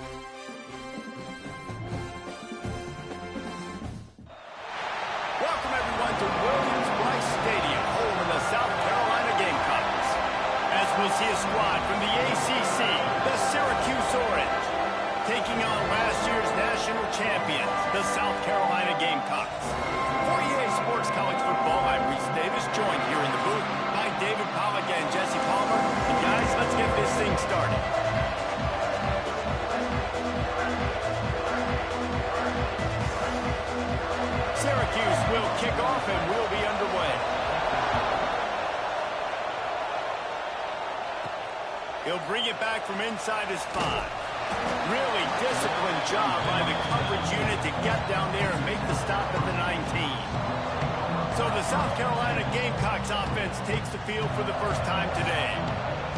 Welcome, everyone, to Williams-Brice Stadium, home of the South Carolina Gamecocks. As we'll see a squad from the ACC, the Syracuse Orange, taking on last year's national champions, the South Carolina Gamecocks. For EA Sports College Football, I'm Reese Davis, joined here in the booth by David Pollack and Jesse Palmer. And guys, let's get this thing started. Syracuse will kick off and we'll be underway. He'll bring it back from inside his 5. Really disciplined job by the coverage unit to get down there and make the stop at the 19. So the South Carolina Gamecocks offense takes the field for the first time today.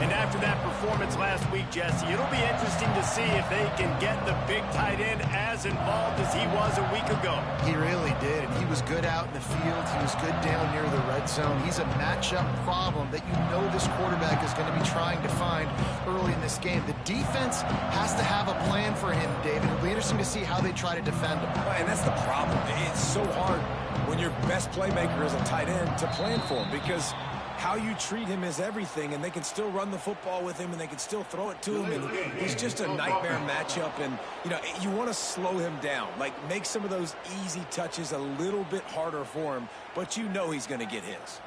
And after that performance last week, Jesse, it'll be interesting to see if they can get the big tight end as involved as he was a week ago. He really did, and he was good out in the field. He was good down near the red zone. He's a matchup problem that you know this quarterback is going to be trying to find early in this game. The defense has to have a plan for him, David. It'll be interesting to see how they try to defend him. And that's the problem. It's so hard when your best playmaker is a tight end to plan for him, because how you treat him is everything, and they can still run the football with him, and they can still throw it to him, and he's just a nightmare matchup. And, you know, you want to slow him down, like make some of those easy touches a little bit harder for him, but you know he's going to get his.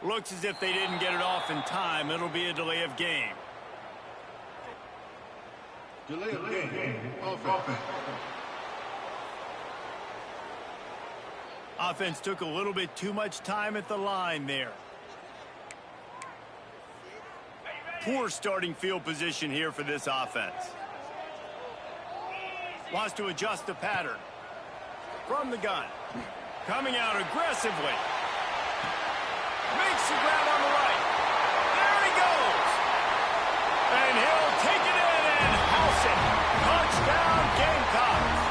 Looks as if they didn't get it off in time. It'll be a delay of game. Delay of game. Offense. Offense took a little bit too much time at the line there. Poor starting field position here for this offense. Wants to adjust the pattern. From the gun. Coming out aggressively. Makes the grab on the right. There he goes. And he'll take it in and house it. Touchdown, Gamecocks.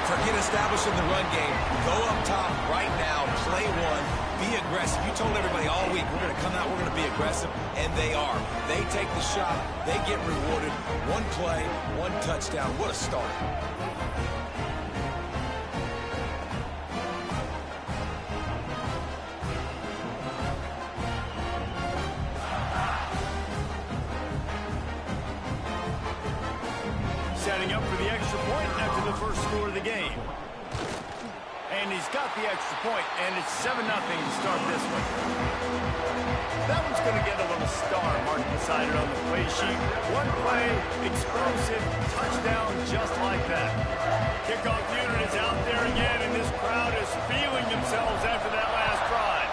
Forget establishing the run game. Go up top right now. Play one. Be aggressive. You told everybody all week, we're going to come out, we're going to be aggressive, and they are. They take the shot. They get rewarded. One play, one touchdown. What a start. Setting up for the extra point after the first score of the game. And he's got the extra point, and it's 7-0 to start this one. That one's going to get a little star marked beside it on the play sheet. One play, explosive, touchdown just like that. Kickoff unit is out there again, and this crowd is feeling themselves after that last drive.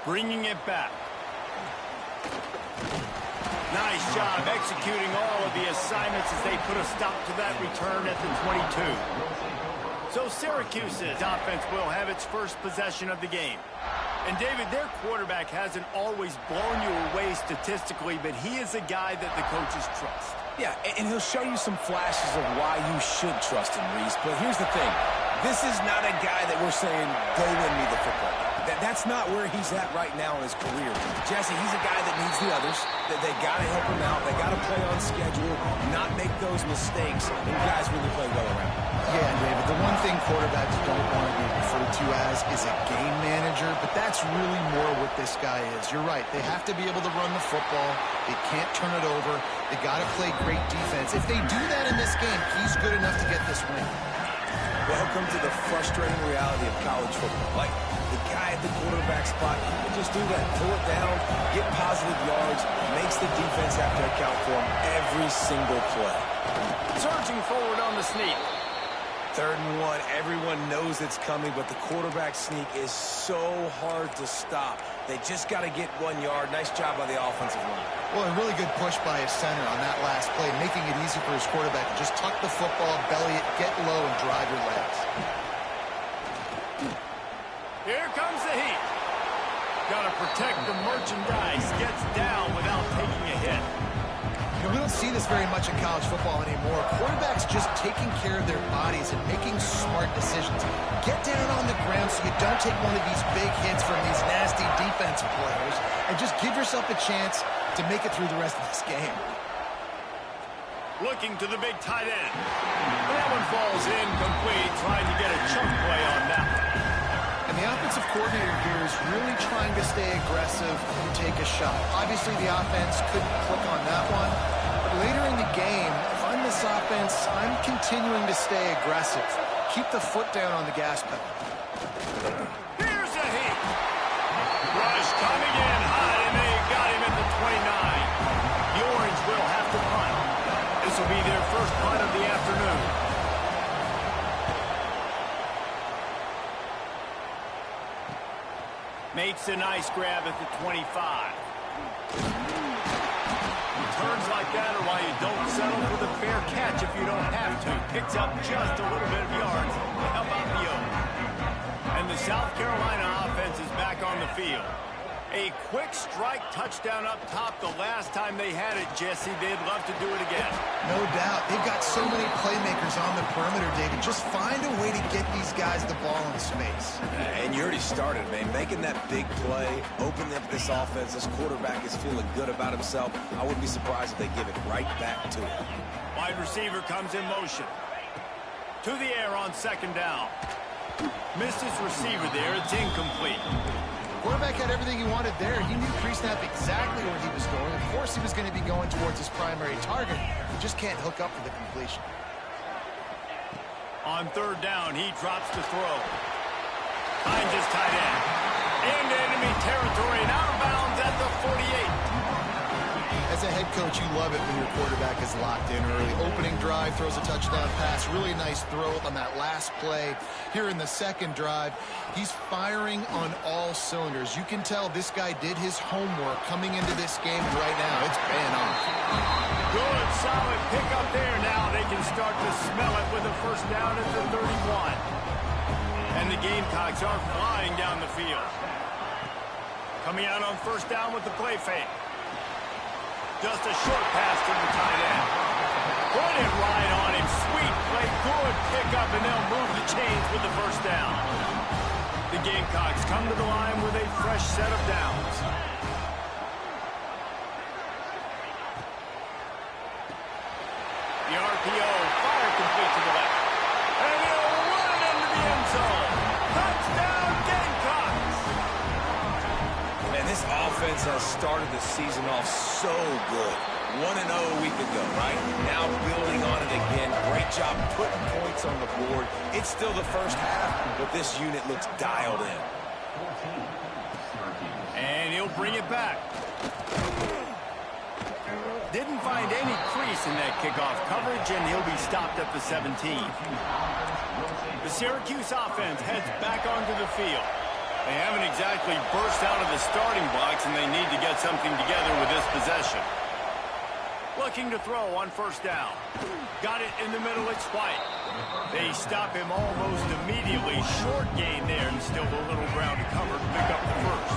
Bringing it back. Nice job executing all of the assignments as they put a stop to that return at the 22. So Syracuse's offense will have its first possession of the game. And David, their quarterback hasn't always blown you away statistically, but he is a guy that the coaches trust. Yeah, and he'll show you some flashes of why you should trust him, Reese. But here's the thing. This is not a guy that we're saying, go win me the football game. That's not where he's at right now in his career. Jesse, he's a guy that needs the others. That they got to help him out. They got to play on schedule, not make those mistakes, and guys really play well around. Yeah, David, the one thing quarterbacks don't want to be referred to as is a game manager, but that's really more what this guy is. You're right. They have to be able to run the football. They can't turn it over. They got to play great defense. If they do that in this game, he's good enough to get this win. Welcome to the frustrating reality of college football. Like, the guy at the quarterback spot, he just do that. Pull it down, get positive yards, makes the defense have to account for him every single play. Surging forward on the sneak. 3rd and 1, everyone knows it's coming, but the quarterback sneak is so hard to stop. They just got to get 1 yard. Nice job by the offensive line. Well, a really good push by his center on that last play, making it easy for his quarterback to just tuck the football, belly it, get low, and drive your legs. Here comes protect the merchandise. Gets down without taking a hit. You know, we don't see this very much in college football anymore. Quarterbacks just taking care of their bodies and making smart decisions. Get down on the ground so you don't take one of these big hits from these nasty defensive players and just give yourself a chance to make it through the rest of this game. Looking to the big tight end. That one falls incomplete, trying to get a chunk play on that one. And the offensive coordinator here is really trying to stay aggressive and take a shot. Obviously, the offense couldn't click on that one. But later in the game, if I'm this offense, I'm continuing to stay aggressive. Keep the foot down on the gas pedal. Here's a hit. Rush coming in hot, and they got him at the 29. The Orange will have to punt. This will be their first punt of the afternoon. Makes a nice grab at the 25. Turns like that are why you don't settle for the fair catch if you don't have to. Picks up just a little bit of yards to help out the Oaks. And the South Carolina offense is back on the field. A quick strike touchdown up top the last time they had it, Jesse. They'd love to do it again. No doubt. They've got so many playmakers on the perimeter, David. Just find a way to get these guys the ball in space. And you already started, man. Making that big play, opening up this offense. This quarterback is feeling good about himself. I wouldn't be surprised if they give it right back to him. Wide receiver comes in motion. To the air on second down. Missed his receiver there. It's incomplete. Quarterback had everything he wanted there. He knew pre-snap exactly where he was going. Of course he was going to be going towards his primary target. He just can't hook up for the completion. On third down, he drops to throw. Finds his tight end. Into enemy territory and out of bounds at the 48. As a head coach, you love it when your quarterback is locked in early. Opening drive, throws a touchdown pass. Really nice throw on that last play. Here in the second drive, he's firing on all cylinders. You can tell this guy did his homework coming into this game, and right now it's paying off. Good, solid pickup there. Now they can start to smell it with a first down at the 31. And the Gamecocks are flying down the field. Coming out on first down with the play fake. Just a short pass to the tight end. Put it right on him. Sweet play. Good pickup, and they'll move the chains with the first down. The Gamecocks come to the line with a fresh set of downs. The RPO, fire complete to the left. And he'll run it into the end zone. Touchdown, Gamecocks! Man, this offense has started the season off so good. 1-0 a week ago, right? Now building on it again. Great job putting points on the board. It's still the first half, but this unit looks dialed in. And he'll bring it back. Didn't find any crease in that kickoff coverage, and he'll be stopped at the 17. The Syracuse offense heads back onto the field. They haven't exactly burst out of the starting blocks, and they need to get something together with this possession. Looking to throw on first down. Got it in the middle, it's White. They stop him almost immediately. Short gain there, and still a little ground to cover to pick up the first.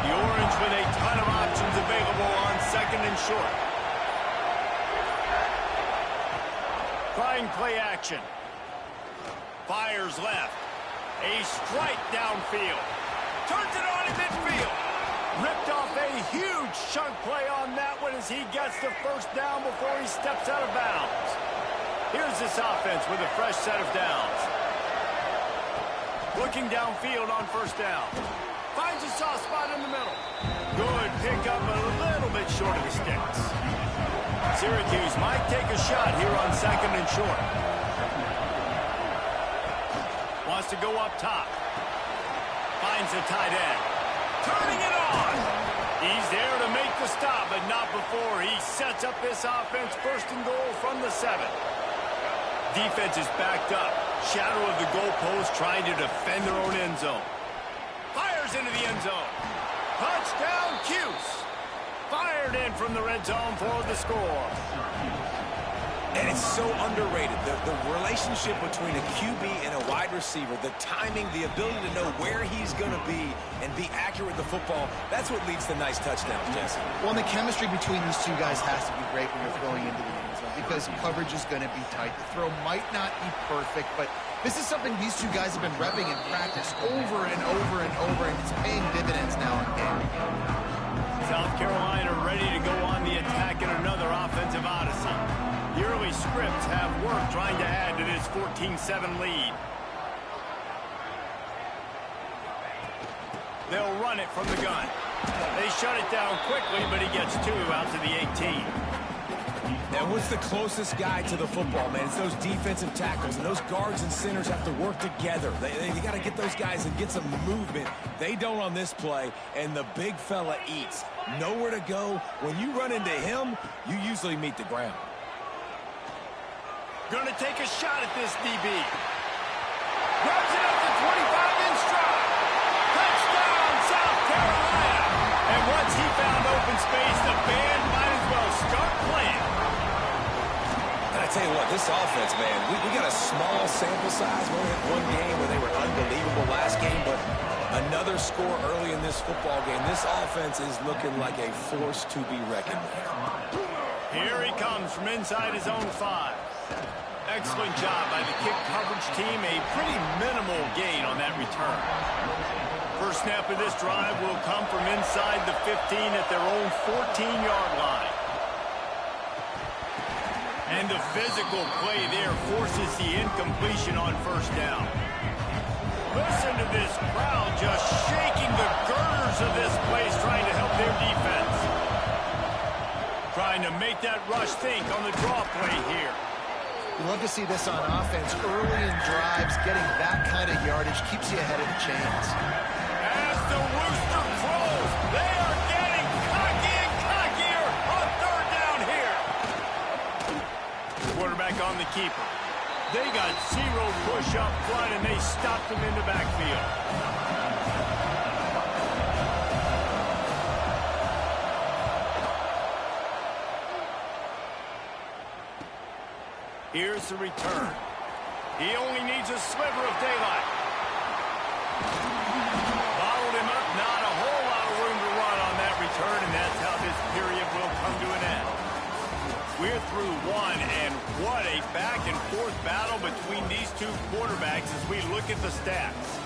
The Orange with a ton of options available on second and short. Trying play action. Fires left. A strike downfield. Turns it on in midfield. Ripped off a huge chunk play on that one as he gets the first down before he steps out of bounds. Here's this offense with a fresh set of downs. Looking downfield on first down. Finds a soft spot in the middle. Good pickup, a little bit short of the sticks. Syracuse might take a shot here on second and short. Wants to go up top. Finds the tight end. Turning it on. He's there to make the stop, but not before he sets up this offense first and goal from the 7. Defense is backed up. Shadow of the goalpost trying to defend their own end zone. Fires into the end zone. Touchdown, Cuse. Fired in from the red zone for the score. And it's so underrated. The relationship between a QB and a wide receiver, the timing, the ability to know where he's going to be and be accurate with the football, that's what leads to nice touchdowns, Jesse. Well, and the chemistry between these two guys has to be great when you're throwing into the end zone because coverage is going to be tight. The throw might not be perfect, but this is something these two guys have been repping in practice over and over and over, and it's paying dividends now in game. South Carolina ready to go on the attack in another offensive odyssey. The early scripts have worked trying to add to this 14-7 lead. They'll run it from the gun. They shut it down quickly, but he gets 2 out to the 18. And what's the closest guy to the football, man? It's those defensive tackles, and those guards and centers have to work together. They got to get those guys and get some movement. They don't on this play, and the big fella eats. Nowhere to go. When you run into him, you usually meet the ground. Gonna take a shot at this DB. Grabs it up to 25 in stride. Touchdown, South Carolina. And once he found open space, the band might as well start playing. And I tell you what, this offense, man, we got a small sample size. We only had one game where they were unbelievable last game, but another score early in this football game. This offense is looking like a force to be reckoned with. Here he comes from inside his own 5. Excellent job by the kick coverage team. A pretty minimal gain on that return. First snap of this drive will come from inside the 15 at their own 14-yard line. And the physical play there forces the incompletion on first down. Listen to this crowd just shaking the girders of this place trying to help their defense. Trying to make that rush think on the draw play here. You love to see this on offense. Early in drives, getting that kind of yardage keeps you ahead of the chains. As the rooster crows, they are getting cocky and cockier on third down here. Quarterback on the keeper. They got 0 push up front, and they stopped him in the backfield. Here's the return. He only needs a sliver of daylight. Bottled him up, not a whole lot of room to run on that return, and that's how this period will come to an end. We're through 1, and what a back-and-forth battle between these two quarterbacks as we look at the stats.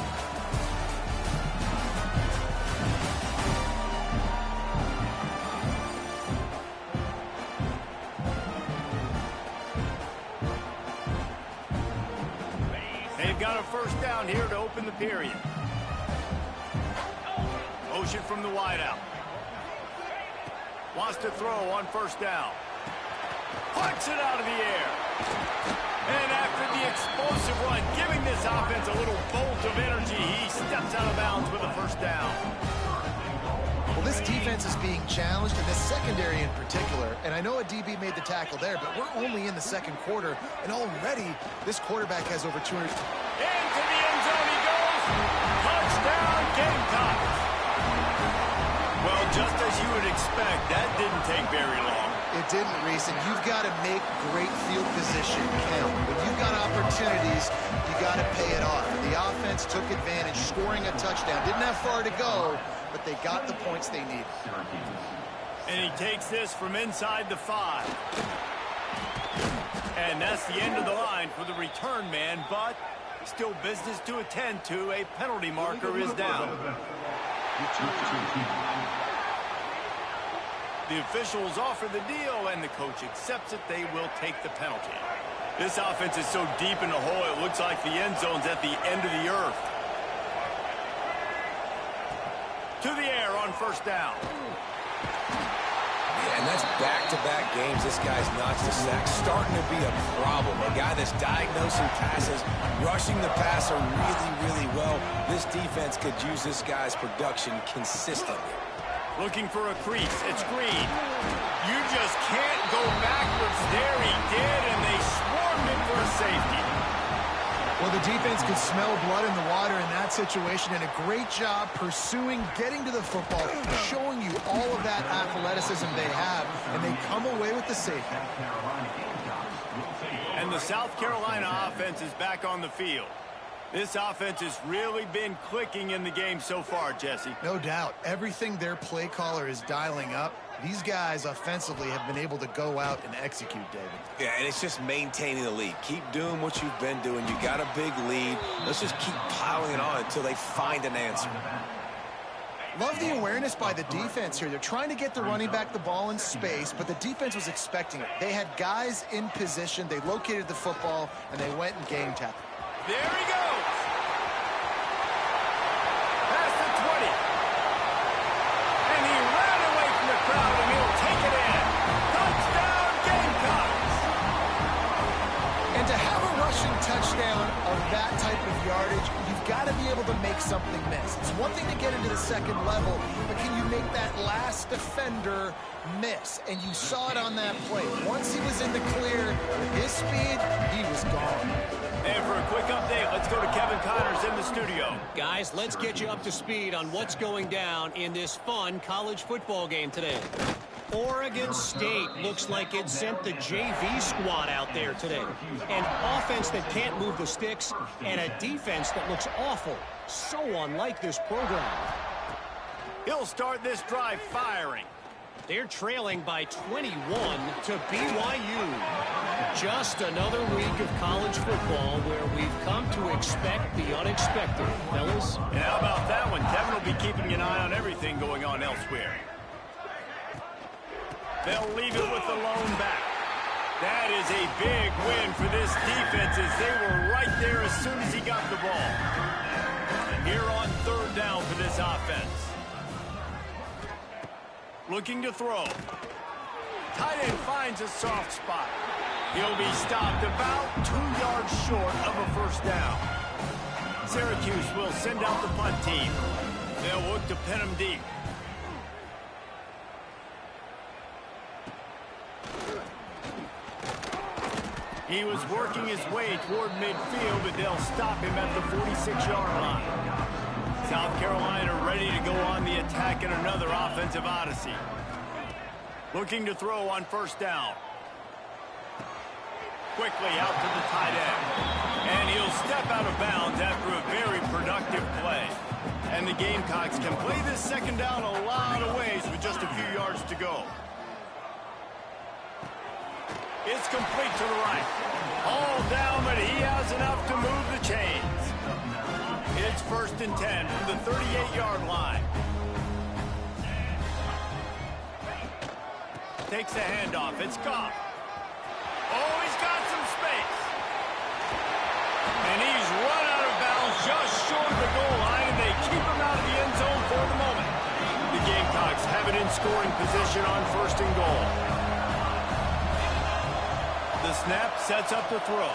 Got a first down here to open the period. Motion from the wideout. Wants to throw on first down. Punts it out of the air. And after the explosive run, giving this offense a little bolt of energy, he steps out of bounds with a first down. Well, this defense is being challenged, and this secondary in particular. And I know a DB made the tackle there, but we're only in the second quarter, and already this quarterback has over 200. Into the end zone he goes. Touchdown, Gamecocks. Well, just as you would expect, that didn't take very long. It didn't, Reese, and you've got to make great field position count. When you've got opportunities, you got to pay it off. And the offense took advantage, scoring a touchdown. Didn't have far to go, but they got the points they needed. And he takes this from inside the 5. And that's the end of the line for the return man, but still business to attend to. A penalty marker is down. The officials offer the deal, and the coach accepts it. They will take the penalty. This offense is so deep in the hole, it looks like the end zone's at the end of the earth. To the air on first down. Yeah, and that's back-to-back games. This guy's notched a sack. Starting to be a problem. A guy that's diagnosing passes, rushing the passer really, really well. This defense could use this guy's production consistently. Looking for a crease. It's Green. You just can't go backwards there. He did, and they swarmed him for a safety. Well, the defense could smell blood in the water in that situation, and a great job pursuing, getting to the football, showing you all of that athleticism they have, and they come away with the safety. And the South Carolina offense is back on the field. This offense has really been clicking in the game so far, Jesse. No doubt. Everything their play caller is dialing up, these guys offensively have been able to go out and execute, David. Yeah, and it's just maintaining the lead. Keep doing what you've been doing. You got a big lead. Let's just keep piling it on until they find an answer. Love the awareness by the defense here. They're trying to get the running back the ball in space, but the defense was expecting it. They had guys in position. They located the football, and they went and game tapped. There he goes. Past the 20. And he ran away from the crowd, and he'll take it in. Touchdown, Gamecocks. And to have a rushing touchdown of that type of yardage, you've got to be able to make something miss. It's one thing to get into the second level, but can you make that last defender miss? And you saw it on that play. Once he was in the clear, with his speed, he was gone. And for a quick update, let's go to Kevin Connors in the studio. Guys, let's get you up to speed on what's going down in this fun college football game today. Oregon State looks like it sent the JV squad out there today. An offense that can't move the sticks and a defense that looks awful. So unlike this program. He'll start this drive firing. They're trailing by 21 to BYU. Just another week of college football where we've come to expect the unexpected, fellas. And how about that one? Kevin will be keeping an eye on everything going on elsewhere. They'll leave it with the lone back. That is a big win for this defense as they were right there as soon as he got the ball. And here on third down for this offense. Looking to throw. Tight end finds a soft spot. He'll be stopped about 2 yards short of a first down. Syracuse will send out the punt team. They'll look to pin him deep. He was working his way toward midfield, but they'll stop him at the 46-yard line. South Carolina ready to go on the attack in another offensive odyssey. Looking to throw on first down. Quickly out to the tight end. And he'll step out of bounds after a very productive play. And the Gamecocks can play this second down a lot of ways with just a few yards to go. It's complete to the right. All down, but he has enough to move the chains. It's 1st and 10 from the 38-yard line. Takes the handoff. It's Goff. Oh, he's got some space. And he's run out of bounds just short of the goal line, and they keep him out of the end zone for the moment. The Gamecocks have it in scoring position on 1st and goal. The snap sets up the throw.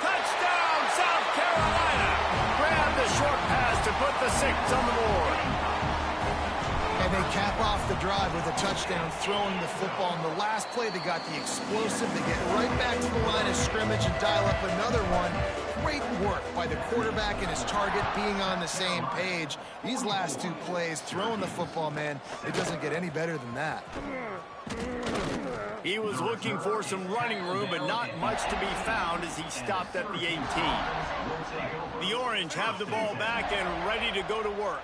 Touchdown, South Carolina! Grab the short pass to put the 6 on the board. And they cap off the drive with a touchdown, throwing the football. In the last play, they got the explosive. They get right back to the line of scrimmage and dial up another one. Great work by the quarterback and his target being on the same page. These last 2 plays, throwing the football, man, it doesn't get any better than that. He was looking for some running room, but not much to be found as he stopped at the 18. The Orange have the ball back and ready to go to work.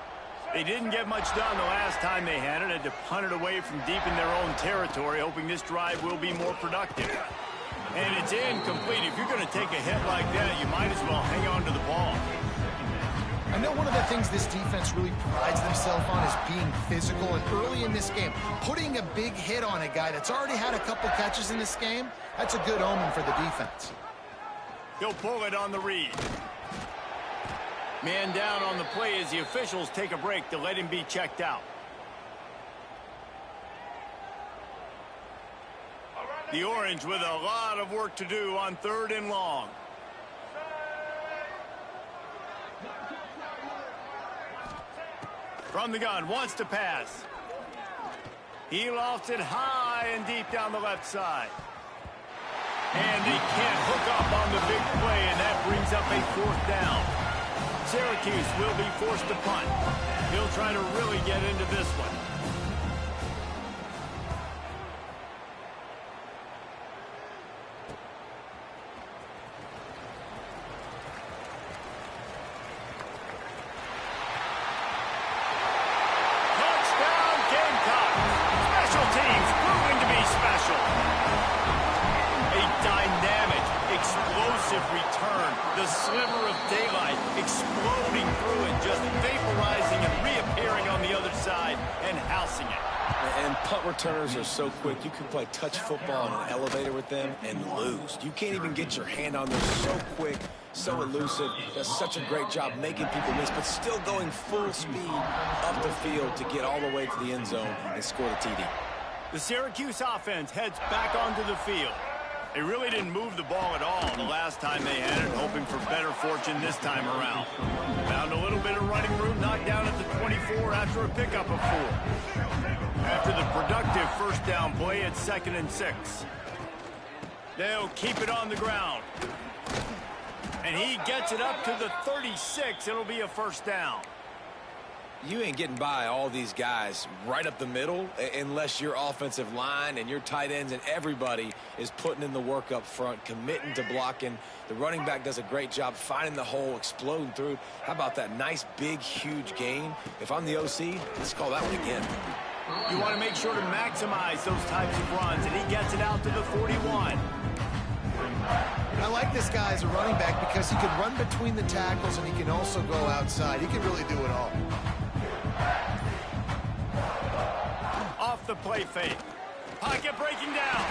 They didn't get much done the last time they had it. Had to punt it away from deep in their own territory, hoping this drive will be more productive. And it's incomplete. If you're going to take a hit like that, you might as well hang on to the ball. I know one of the things this defense really prides themselves on is being physical, and early in this game, putting a big hit on a guy that's already had a couple catches in this game, that's a good omen for the defense. He'll pull it on the read. Man down on the play as the officials take a break to let him be checked out. The Orange with a lot of work to do on 3rd and long. From the gun, wants to pass. He lofts it high and deep down the left side. And they can't hook up on the big play, and that brings up a 4th down. Syracuse will be forced to punt. He'll try to really get into this one. just vaporizing and reappearing on the other side and housing it. And punt returners are so quick. You can play touch football in an elevator with them and lose. You can't even get your hand on them. So quick, so elusive. Does such a great job making people miss, but still going full speed up the field to get all the way to the end zone and score the TD. The Syracuse offense heads back onto the field. They really didn't move the ball at all the last time they had it, hoping for better fortune this time around. Found a little bit of running room, knocked down at the 24 after a pickup of 4. After the productive first down play, it's 2nd and 6. They'll keep it on the ground. And he gets it up to the 36. It'll be a first down. You ain't getting by all these guys right up the middle unless your offensive line and your tight ends and everybody is putting in the work up front, committing to blocking. The running back does a great job finding the hole, exploding through. How about that nice, big, huge gain? If I'm the OC, let's call that one again. You want to make sure to maximize those types of runs, and he gets it out to the 41. I like this guy as a running back because he can run between the tackles and he can also go outside. He can really do it all. Off the play fake. Pocket breaking down.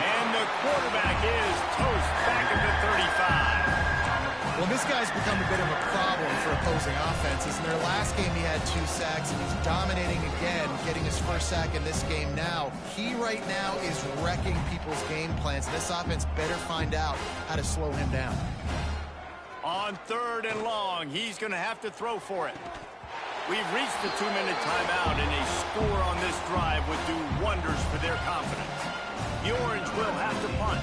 And the quarterback is toast back at the 35. Well, this guy's become a bit of a problem for opposing offenses. In their last game, he had 2 sacks, and he's dominating again, getting his first sack in this game now. He right now is wrecking people's game plans, and this offense better find out how to slow him down. On 3rd and long, he's going to have to throw for it. We've reached the 2-minute timeout, and a score on this drive would do wonders for their confidence. The Orange will have to punt.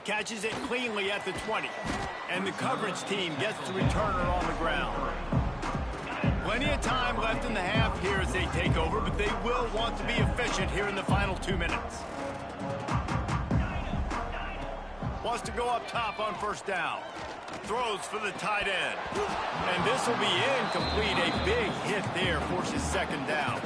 Catches it cleanly at the 20, and the coverage team gets the returner on the ground. Plenty of time left in the half here as they take over, but they will want to be efficient here in the final 2 minutes. Wants to go up top on first down. Throws for the tight end. And this will be incomplete. A big hit there forces 2nd down.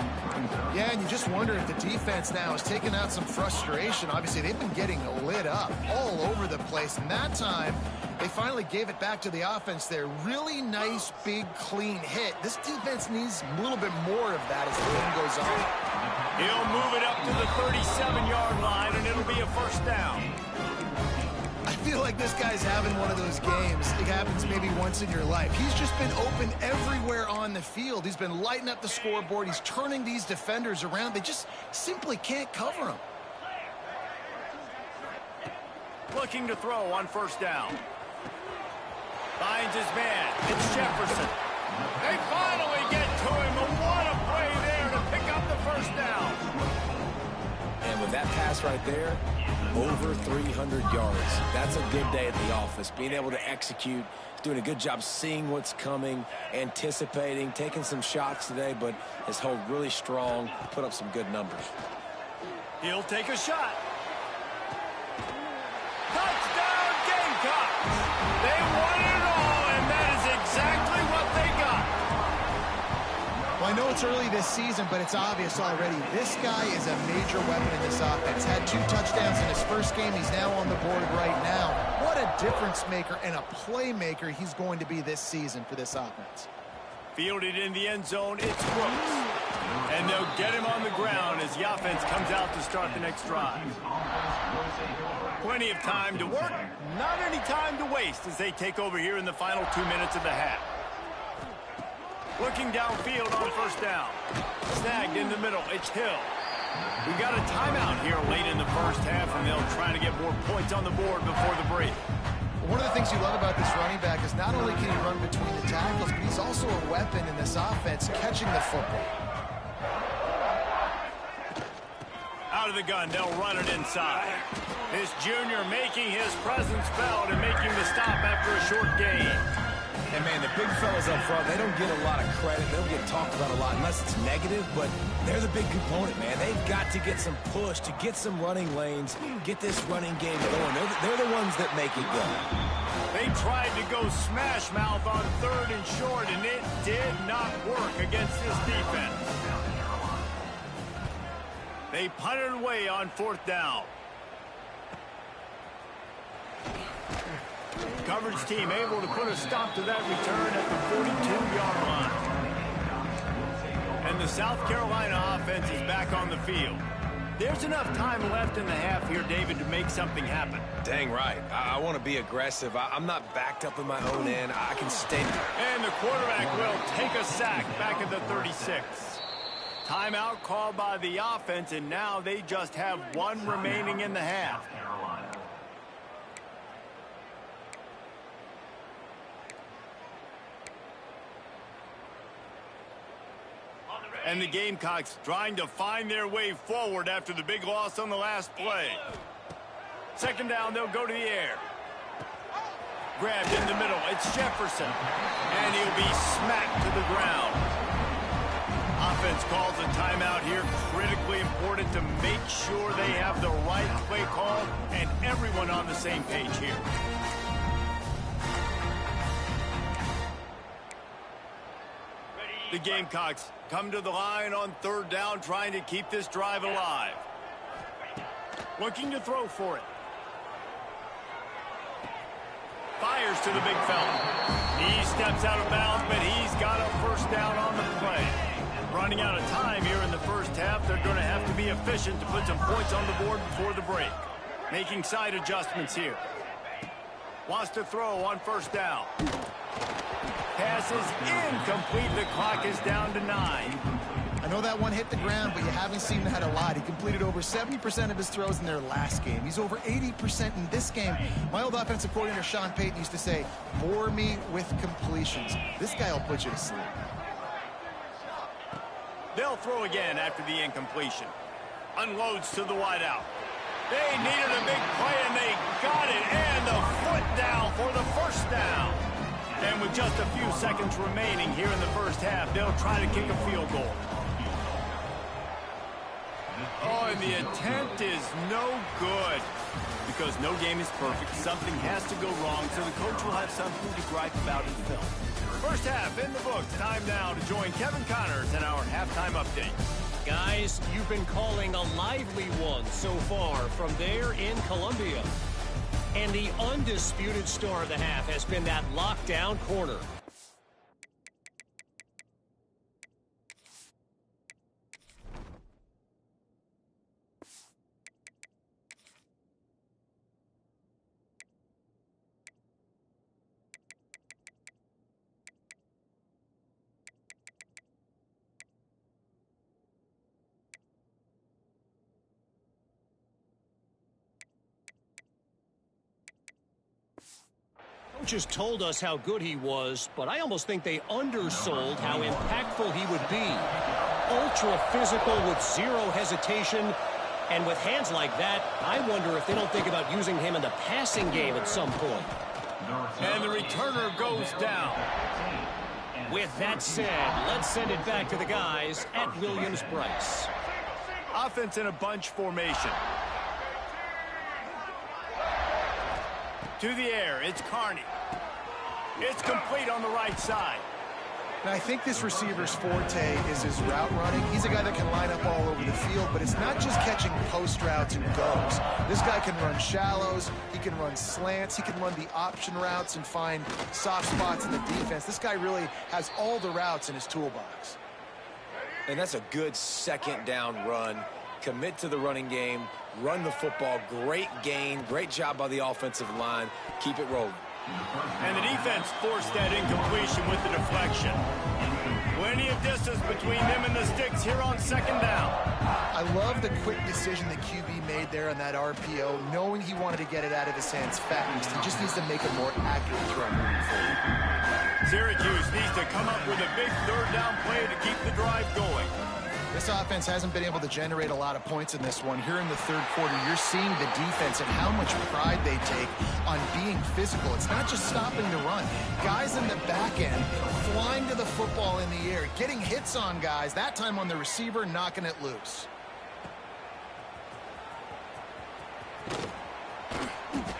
Yeah, and you just wonder if the defense now is taking out some frustration. Obviously, they've been getting lit up all over the place. And that time, they finally gave it back to the offense there. Really nice, big, clean hit. This defense needs a little bit more of that as the game goes on. He'll move it up to the 37-yard line, and it'll be a first down. I feel like this guy's having one of those games. It happens maybe once in your life. He's just been open everywhere on the field. He's been lighting up the scoreboard. He's turning these defenders around. They just simply can't cover him. Looking to throw on first down. Finds his man. It's Jefferson. They finally get to him. And what a play there to pick up the first down. And with that pass right there, over 300 yards. That's a good day at the office. Being able to execute, doing a good job seeing what's coming, anticipating, taking some shots today, but has held really strong, put up some good numbers. He'll take a shot. Touchdown Gamecocks! They won it all, and that is exactly what they got. Well, I know it's early this season, but it's obvious already. This guy is a major weapon in this offense. Had 2 touchdowns in his first game. He's now on the board right now. What a difference maker and a playmaker he's going to be this season for this offense. Fielded in the end zone, it's Brooks. And they'll get him on the ground as the offense comes out to start the next drive. Plenty of time to work, not any time to waste as they take over here in the final 2 minutes of the half. Looking downfield on first down. Snagged in the middle. It's Hill. We've got a timeout here late in the first half, and they'll try to get more points on the board before the break. One of the things you love about this running back is not only can he run between the tackles, but he's also a weapon in this offense, catching the football. Out of the gun, they'll run it inside. This junior making his presence felt and making the stop after a short gain. And, man, the big fellas up front, they don't get a lot of credit. They don't get talked about a lot unless it's negative, but they're the big component, man. They've got to get some push, to get some running lanes, get this running game going. They're the ones that make it go. They tried to go smash mouth on 3rd and short, and it did not work against this defense. They punt it away on 4th down. Coverage team able to put a stop to that return at the 42-yard line. And the South Carolina offense is back on the field. There's enough time left in the half here, David, to make something happen. Dang right. I want to be aggressive. I'm not backed up in my own end. I can stay there. And the quarterback will take a sack back at the 36. Timeout called by the offense, and now they just have one remaining in the half. And the Gamecocks trying to find their way forward after the big loss on the last play. 2nd down, they'll go to the air. Grabbed in the middle, it's Jefferson. And he'll be smacked to the ground. Offense calls a timeout here. Critically important to make sure they have the right play call and everyone on the same page here. The Gamecocks come to the line on 3rd down, trying to keep this drive alive. Looking to throw for it. Fires to the big fella. He steps out of bounds, but he's got a 1st down on the play. Running out of time here in the first half, they're going to have to be efficient to put some points on the board before the break. Making side adjustments here. Wants to throw on 1st down. Pass is incomplete. The clock is down to 9. I know that one hit the ground, but you haven't seen that a lot. He completed over 70% of his throws in their last game. He's over 80% in this game. My old offensive coordinator, Sean Payton, used to say, bore me with completions. This guy will put you to sleep. They'll throw again after the incompletion. Unloads to the wideout. They needed a big play, and they got it. And the foot down for the 1st down. And with just a few seconds remaining here in the first half, they'll try to kick a field goal. Oh, and the attempt is no good. Because no game is perfect. Something has to go wrong, so the coach will have something to gripe about in film. First half in the books. Time now to join Kevin Connors in our halftime update. Guys, you've been calling a lively one so far from there in Columbia. And the undisputed star of the half has been that lockdown corner. Coaches told us how good he was, but I almost think they undersold how impactful he would be. Ultra physical with zero hesitation, and with hands like that, I wonder if they don't think about using him in the passing game at some point. And the returner goes down. With that said, let's send it back to the guys at Williams-Brice. Offense in a bunch formation. To the air, it's Carney. It's complete on the right side. Now, I think this receiver's forte is his route running. He's a guy that can line up all over the field, but it's not just catching post routes and goes. This guy can run shallows, he can run slants, he can run the option routes and find soft spots in the defense. This guy really has all the routes in his toolbox. And that's a good 2nd down run. Commit to the running game, run the football. Great gain, great job by the offensive line. Keep it rolling. And the defense forced that incompletion with the deflection. Plenty of distance between them and the sticks here on 2nd down. I love the quick decision the QB made there on that RPO, knowing he wanted to get it out of his hands fast. He just needs to make a more accurate throw moving forward. Syracuse needs to come up with a big 3rd down play to keep the drive going. This offense hasn't been able to generate a lot of points in this one. Here in the 3rd quarter, you're seeing the defense and how much pride they take on being physical. It's not just stopping the run. Guys in the back end flying to the football in the air, getting hits on guys, that time on the receiver, knocking it loose.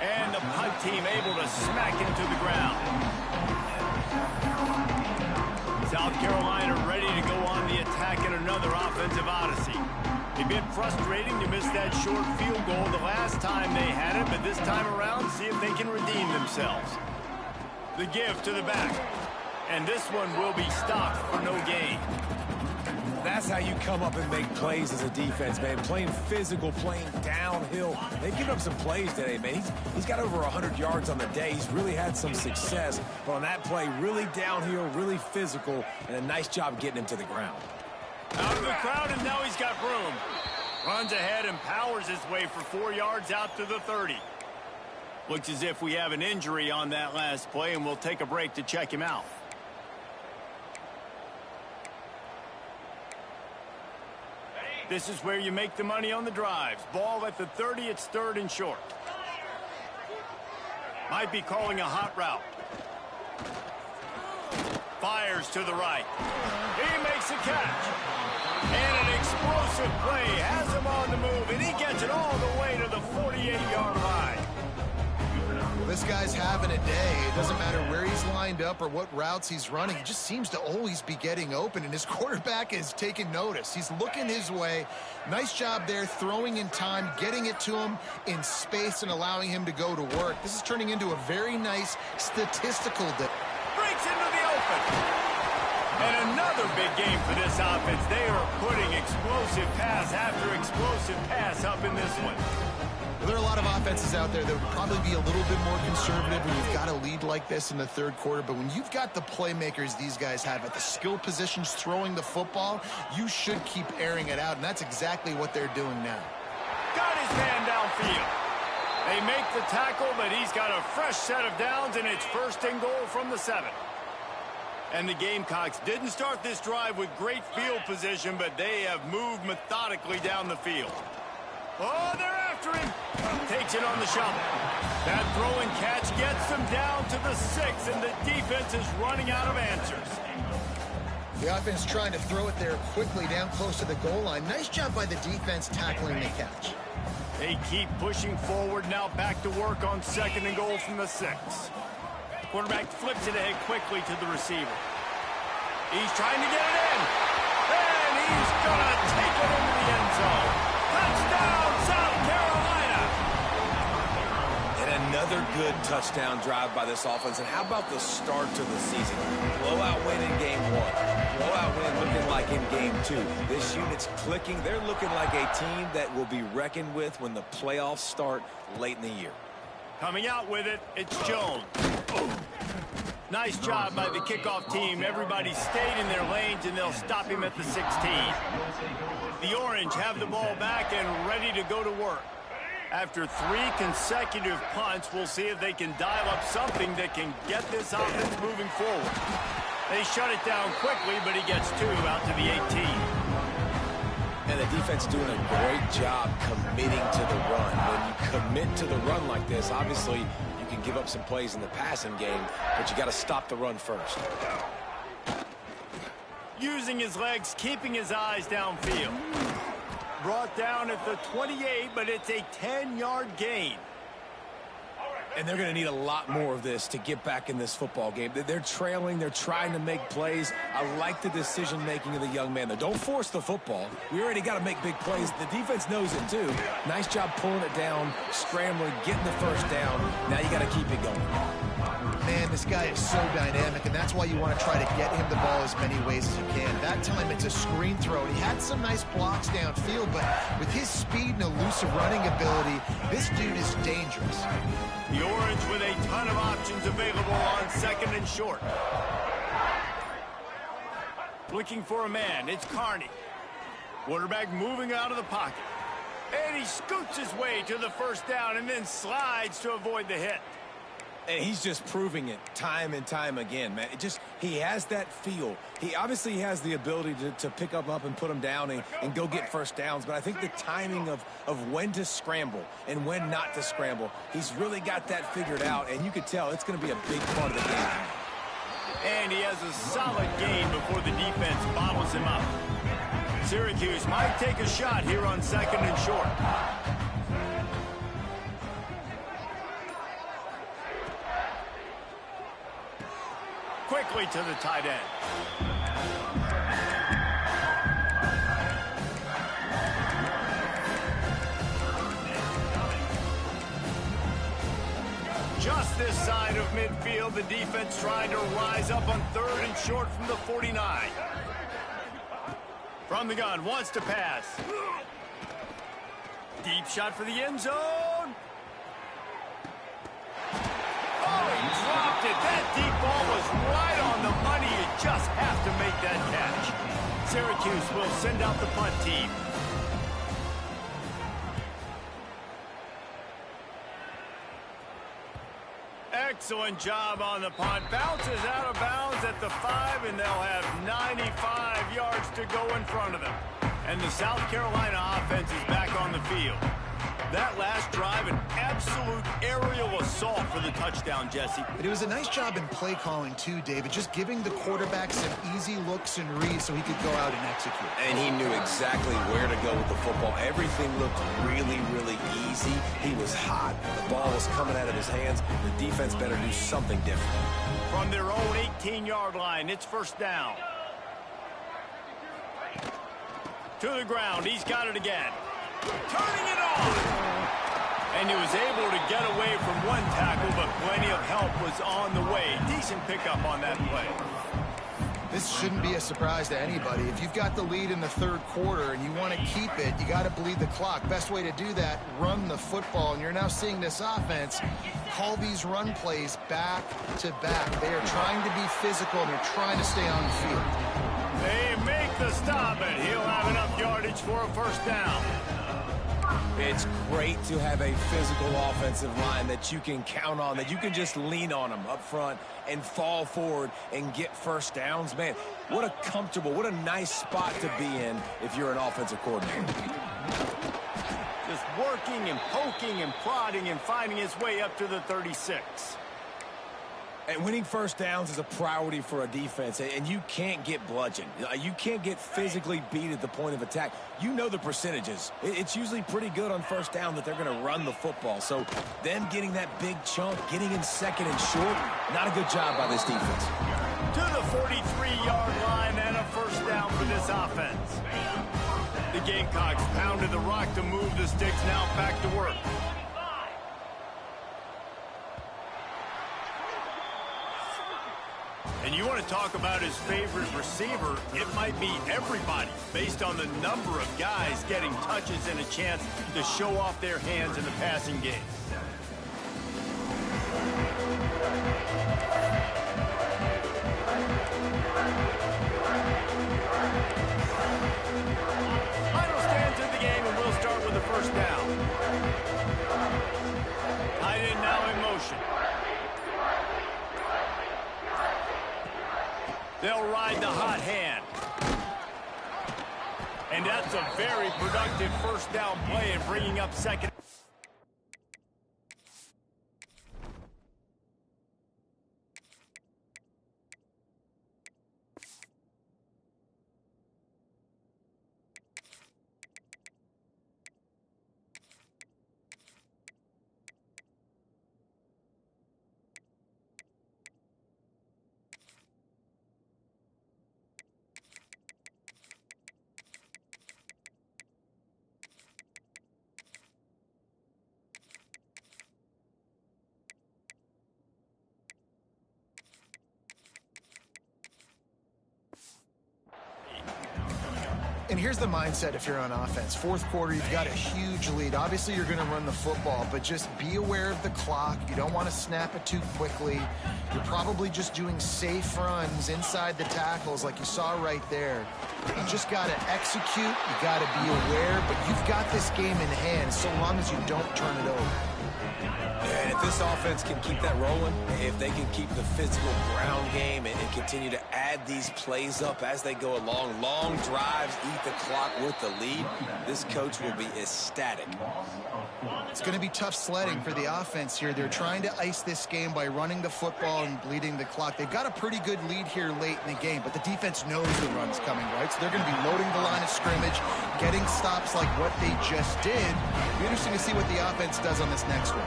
And the punt team able to smack him to the ground. South Carolina ready to go on the attack in another offensive odyssey. A bit frustrating to miss that short field goal the last time they had it, but this time around, see if they can redeem themselves. The give to the back. And this one will be stopped for no gain. That's how you come up and make plays as a defense, man. Playing physical, playing downhill. They've given up some plays today, man. He's got over 100 yards on the day. He's really had some success. But on that play, really downhill, really physical, and a nice job getting him to the ground. Out of the crowd, and now he's got room. Runs ahead and powers his way for 4 yards out to the 30. Looks as if we have an injury on that last play, and we'll take a break to check him out. This is where you make the money on the drives. Ball at the 30, it's 3rd and short. Might be calling a hot route. Fires to the right. He makes a catch. And an explosive play has him on the move, and he gets it all the way to the 48-yard line. Well, this guy's having a day. It doesn't matter where he's lined up or what routes he's running. He just seems to always be getting open, and his quarterback is taking notice. He's looking his way. Nice job there, throwing in time, getting it to him in space and allowing him to go to work. This is turning into a very nice statistical day. Breaks into the open. And another big game for this offense. They are putting explosive pass after explosive pass up in this one. Well, there are a lot of offenses out there that would probably be a little bit more conservative when you've got a lead like this in the 3rd quarter. But when you've got the playmakers these guys have at the skill positions throwing the football, you should keep airing it out. And that's exactly what they're doing now. Got his man downfield. They make the tackle, but he's got a fresh set of downs, and it's 1st and goal from the 7. And the Gamecocks didn't start this drive with great field position, but they have moved methodically down the field. Oh, they're after him. Takes it on the shovel. That throw and catch gets them down to the 6, and the defense is running out of answers. The offense trying to throw it there quickly down close to the goal line. Nice job by the defense tackling the catch. They keep pushing forward, now back to work on 2nd and goal from the 6. Quarterback flips it ahead quickly to the receiver. He's trying to get it in. And he's going to take it into the end zone. Touchdown, South Carolina! And another good touchdown drive by this offense. And how about the start to the season? Blowout win in game 1. Blowout win looking like in game 2. This unit's clicking. They're looking like a team that will be reckoned with when the playoffs start late in the year. Coming out with it, it's Jones. Nice job by the kickoff team. Everybody stayed in their lanes, and they'll stop him at the 16. The Orange have the ball back and ready to go to work. After 3 consecutive punts, we'll see if they can dial up something that can get this offense moving forward. They shut it down quickly, but he gets 2 out to the 18. And the defense doing a great job committing to the run. When you commit to the run like this, obviously you can give up some plays in the passing game, but you got to stop the run first. Using his legs, keeping his eyes downfield. Brought down at the 28, but it's a 10-yard gain. And they're going to need a lot more of this to get back in this football game. They're trailing. They're trying to make plays. I like the decision-making of the young man. Don't force the football. We already got to make big plays. The defense knows it, too. Nice job pulling it down, scrambling, getting the first down. Now you got to keep it going. Man, this guy is so dynamic, and that's why you want to try to get him the ball as many ways as you can. That time it's a screen throw. He had some nice blocks downfield, but with his speed and elusive running ability, this dude is dangerous. The Orange with a ton of options available on 2nd and short. Looking for a man, it's Carney. Quarterback moving out of the pocket. And he scoots his way to the first down and then slides to avoid the hit. And he's just proving it time and time again, man. He has that feel. He obviously has the ability to pick him up and put him down and go get first downs. But I think the timing of when to scramble and when not to scramble, he's really got that figured out. And you could tell it's going to be a big part of the game. And he has a solid gain before the defense bottles him up. Syracuse might take a shot here on 2nd and short. Quickly to the tight end. this side of midfield. The defense trying to rise up on 3rd and short from the 49. From the gun, wants to pass. Deep shot for the end zone. Oh, he dropped it. That deep ball was right on the money. You just have to make that catch. Syracuse will send out the punt team. Excellent job on the punt. Bounces out of bounds at the 5, and they'll have 95 yards to go in front of them. And the South Carolina offense is back on the field. That last drive, an absolute aerial assault for the touchdown, Jesse. But it was a nice job in play calling, too, David, just giving the quarterback some easy looks and reads so he could go out and execute. And he knew exactly where to go with the football. Everything looked really, really easy. He was hot. The ball was coming out of his hands. The defense better do something different. From their own 18-yard line, it's first down. To the ground, he's got it again. Turning it on. And he was able to get away from one tackle, but plenty of help was on the way. Decent pickup on that play. This shouldn't be a surprise to anybody. If you've got the lead in the 3rd quarter and you want to keep it, you got to bleed the clock. Best way to do that, run the football. And you're now seeing this offense call these run plays back to back. They are trying to be physical, and they're trying to stay on the field. They make the stop, and he'll have enough yardage for a first down. It's great to have a physical offensive line that you can count on, that you can just lean on them up front and fall forward and get first downs. Man, what a comfortable, what a nice spot to be in if you're an offensive coordinator. Just working and poking and prodding and finding his way up to the 36. And winning first downs is a priority for a defense, and you can't get bludgeoned. You can't get physically beat at the point of attack. You know the percentages. It's usually pretty good on first down that they're going to run the football. So them getting that big chunk, getting in 2nd and short, not a good job by this defense. To the 43-yard line and a first down for this offense. The Gamecocks pounded the rock to move the sticks, now back to work. And you want to talk about his favorite receiver, it might be everybody, based on the number of guys getting touches and a chance to show off their hands in the passing game. Final stands in the game, and we'll start with the first down. Tight end now in motion. They'll ride the hot hand. And that's a very productive first down play and bringing up 2nd. And here's the mindset if you're on offense. 4th quarter, you've got a huge lead. Obviously, you're going to run the football, but just be aware of the clock. You don't want to snap it too quickly. You're probably just doing safe runs inside the tackles like you saw right there. You just got to execute. You got to be aware, but you've got this game in hand so long as you don't turn it over. And if this offense can keep that rolling, if they can keep the physical ground game and continue to add these plays up as they go along, long drives, eat the clock with the lead, this coach will be ecstatic. It's going to be tough sledding for the offense here. They're trying to ice this game by running the football and bleeding the clock. They've got a pretty good lead here late in the game, but the defense knows the run's coming, right? So they're going to be loading the line of scrimmage, getting stops like what they just did. It'll be interesting to see what the offense does on this next one.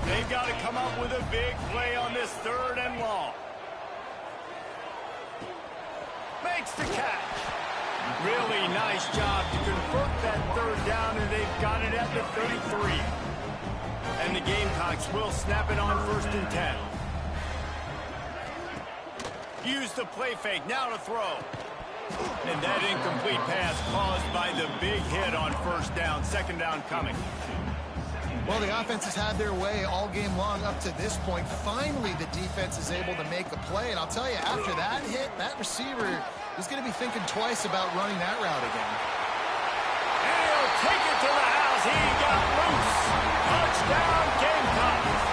They've got to come up with a big play on this 3rd and long. Makes the catch. Really nice job to convert that 3rd down, and they've got it at the 33. And the Gamecocks will snap it on 1st and 10. Use the play fake, now to throw. And that incomplete pass caused by the big hit on 1st down, 2nd down coming. Well, the offense has had their way all game long up to this point. Finally, the defense is able to make a play. And I'll tell you, after that hit, that receiver is going to be thinking twice about running that route again. And he'll take it to the house. He got loose. Touchdown, Gamecocks.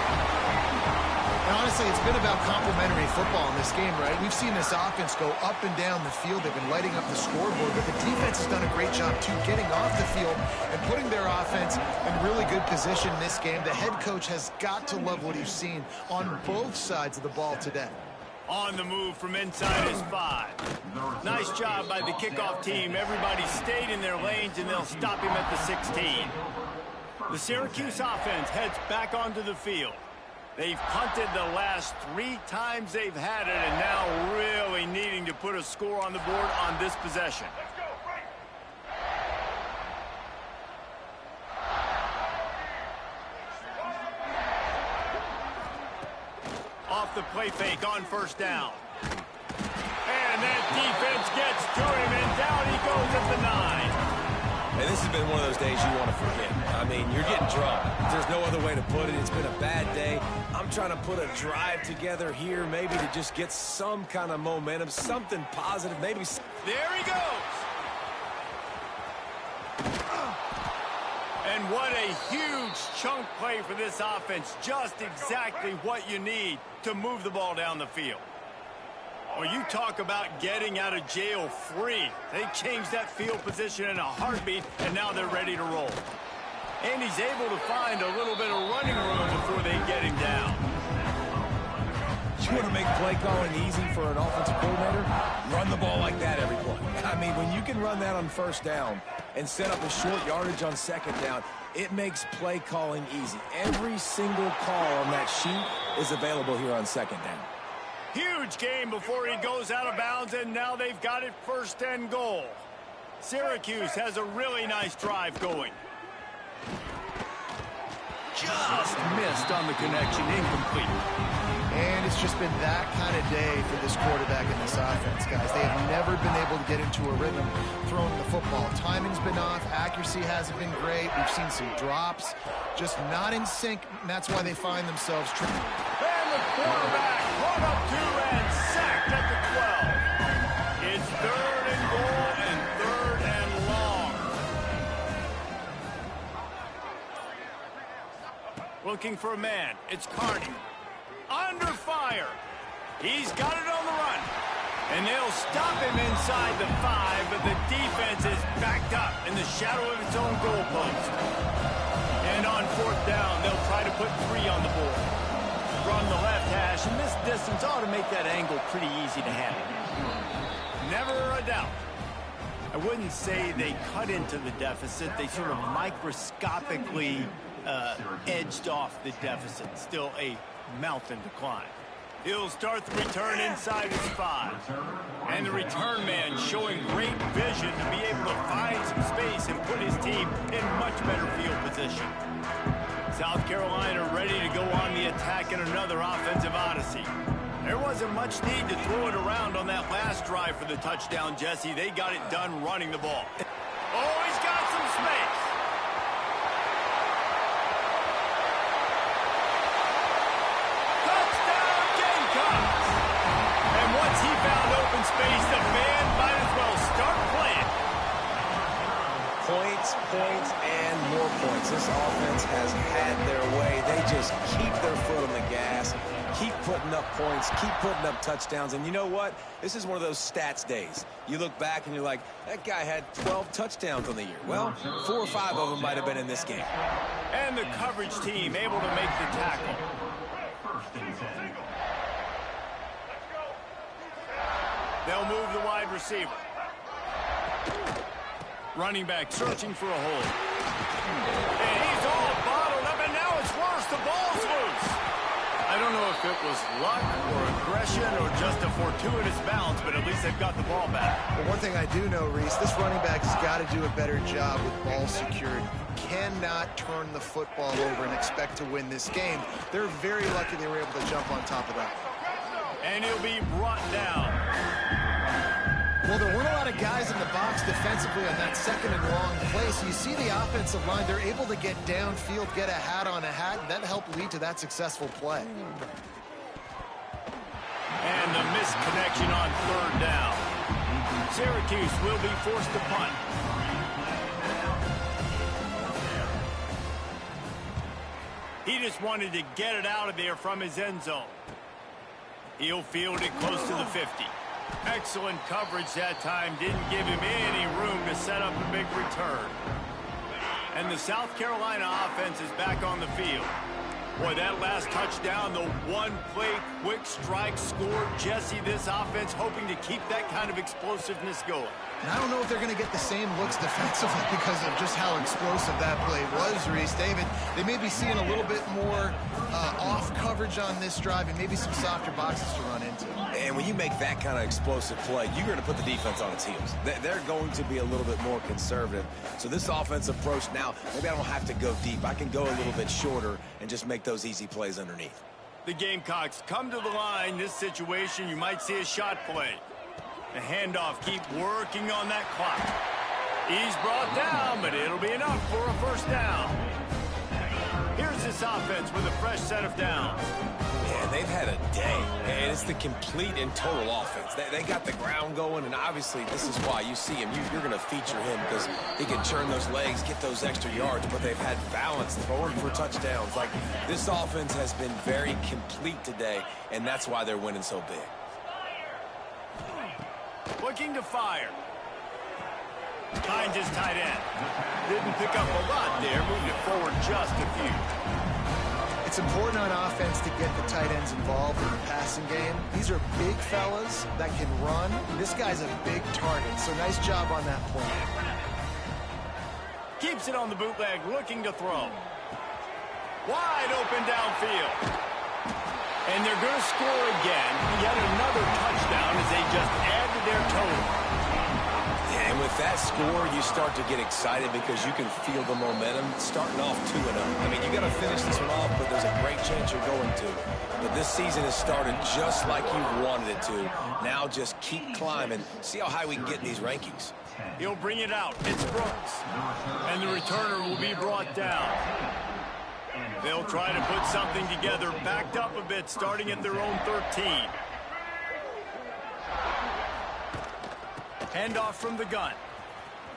And honestly, it's been about complementary football in this game, right? We've seen this offense go up and down the field. They've been lighting up the scoreboard, but the defense has done a great job, too, getting off the field and putting their offense in really good position in this game. The head coach has got to love what he's seen on both sides of the ball today. On the move from inside his 5. Nice job by the kickoff team. Everybody stayed in their lanes, and they'll stop him at the 16. The Syracuse offense heads back onto the field. They've punted the last 3 times they've had it, and now really needing to put a score on the board on this possession. Off the play fake on 1st down. And that defense gets to him, and down he goes at the 9. And this has been one of those days you want to forget. I mean, you're getting drunk. There's no other way to put it. It's been a bad day. I'm trying to put a drive together here, maybe to just get some kind of momentum, something positive, maybe. There he goes. And what a huge chunk play for this offense. Just exactly what you need to move the ball down the field. Well, you talk about getting out of jail free. They changed that field position in a heartbeat, and now they're ready to roll. And he's able to find a little bit of running room before they get him down. You want to make play calling easy for an offensive coordinator? Run the ball like that every play. I mean, when you can run that on 1st down and set up a short yardage on 2nd down, it makes play calling easy. Every single call on that sheet is available here on 2nd down. Huge game before he goes out of bounds, and now they've got it 1st and goal. Syracuse has a really nice drive going. Just missed on the connection, incomplete. And it's just been that kind of day for this quarterback and this offense, guys. They have never been able to get into a rhythm throwing the football. Timing's been off. Accuracy hasn't been great. We've seen some drops. Just not in sync, and that's why they find themselves tripping. And the quarterback run up 2 and sacked at the 12. It's 3rd and goal and 3rd and long. Looking for a man. It's Carney. Under fire. He's got it on the run. And they'll stop him inside the 5, but the defense is backed up in the shadow of its own goalpost. And on 4th down, they'll try to put 3 on the board. From the left hash, and this distance ought to make that angle pretty easy to handle. Never a doubt. I wouldn't say they cut into the deficit. They sort of microscopically edged off the deficit. Still a mountain to climb. He'll start the return inside his 5. And the return man showing great vision to be able to find some space and put his team in much better field position. South Carolina ready to go on the attack in another offensive odyssey. There wasn't much need to throw it around on that last drive for the touchdown, Jesse. They got it done running the ball. Oh, he's got some space. Touchdown, Gamecocks! And once he found open space, the band might as well start playing. Points, points, and more points. This offense has had their way. They just keep their foot on the gas, keep putting up points, keep putting up touchdowns. And you know what? This is one of those stats days. You look back and you're like, that guy had 12 touchdowns on the year. Well, 4 or 5 of them might have been in this game. And the coverage team able to make the tackle. They'll move the wide receiver. Running back searching for a hole. And he's all bottled up, and now it's worse. The ball's loose. I don't know if it was luck or aggression or just a fortuitous bounce, but at least they've got the ball back. Well, one thing I do know, Reese, this running back has got to do a better job with ball security. Cannot turn the football over and expect to win this game. They're very lucky they were able to jump on top of that. And he'll be brought down. Well, there weren't a lot of guys in the box defensively on that second and long play, so you see the offensive line, they're able to get downfield, get a hat on a hat, and that helped lead to that successful play. And the missed connection on third down. Syracuse will be forced to punt. He just wanted to get it out of there from his end zone. He'll field it close to the 50. Excellent coverage that time. Didn't give him any room to set up a big return. And the South Carolina offense is back on the field. Boy, that last touchdown, the one-play quick strike scored. Jesse, this offense hoping to keep that kind of explosiveness going. And I don't know if they're going to get the same looks defensively because of just how explosive that play was, Reese. David, they may be seeing a little bit more off coverage on this drive and maybe some softer boxes to run into. And when you make that kind of explosive play, you're going to put the defense on its heels. They're going to be a little bit more conservative. So this offensive approach now, maybe I don't have to go deep. I can go a little bit shorter and just make those easy plays underneath. The Gamecocks come to the line. This situation, you might see a shot play. The handoff, keep working on that clock. He's brought down, but it'll be enough for a first down. Here's this offense with a fresh set of downs. Man, they've had a day, and it's the complete and total offense. They got the ground going, and obviously this is why you see him. You're going to feature him because he can churn those legs, get those extra yards, but they've had balance, throwing for touchdowns. Like, this offense has been very complete today, and that's why they're winning so big. Looking to fire. Finds his tight end. Didn't pick up a lot there, moving it forward just a few. It's important on offense to get the tight ends involved in the passing game. These are big fellas that can run. This guy's a big target, so nice job on that play. Keeps it on the bootleg, looking to throw. Wide open downfield. And they're going to score again. Yet another touchdown as they just add to their total. Yeah, and with that score, you start to get excited because you can feel the momentum starting off 2-0. I mean, you got to finish this one off, but there's a great chance you're going to. But this season has started just like you wanted it to. Now just keep climbing. See how high we can get in these rankings. He'll bring it out. It's Brooks. And the returner will be brought down. They'll try to put something together, backed up a bit, starting at their own 13. Handoff from the gun.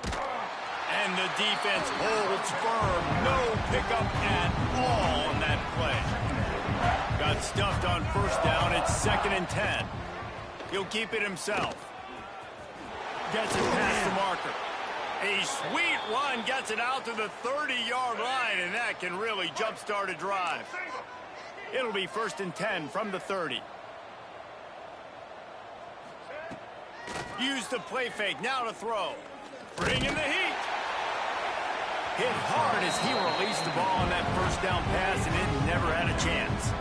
And the defense holds firm. No pickup at all on that play. Got stuffed on first down. It's 2nd and 10. He'll keep it himself. Gets it past the marker. A sweet run gets it out to the 30-yard line, and that can really jumpstart a drive. It'll be 1st and 10 from the 30. Use the play fake, now to throw. Bring in the heat. Hit hard as he released the ball on that first down pass, and it never had a chance.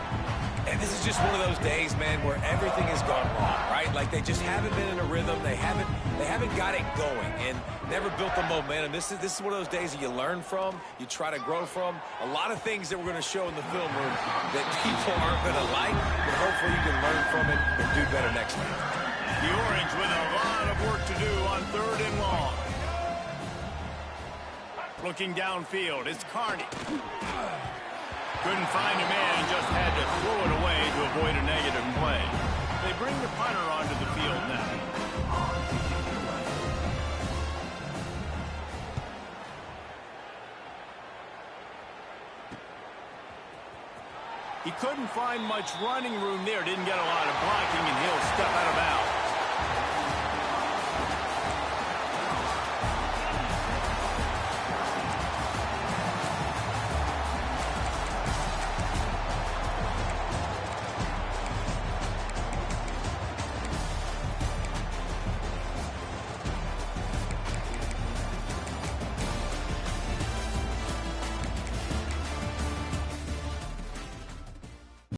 And this is just one of those days, man, where everything has gone wrong, right? Like, they just haven't been in a rhythm. They haven't got it going and never built the momentum. This is one of those days that you learn from, you try to grow from. A lot of things that we're going to show in the film room that people aren't going to like, but hopefully you can learn from it and do better next time. The Orange with a lot of work to do on 3rd and long. Looking downfield, it's Carney. Couldn't find a man and just had to throw it away to avoid a negative play. They bring the punter onto the field now. He couldn't find much running room there. Didn't get a lot of blocking, and he'll step out of bounds.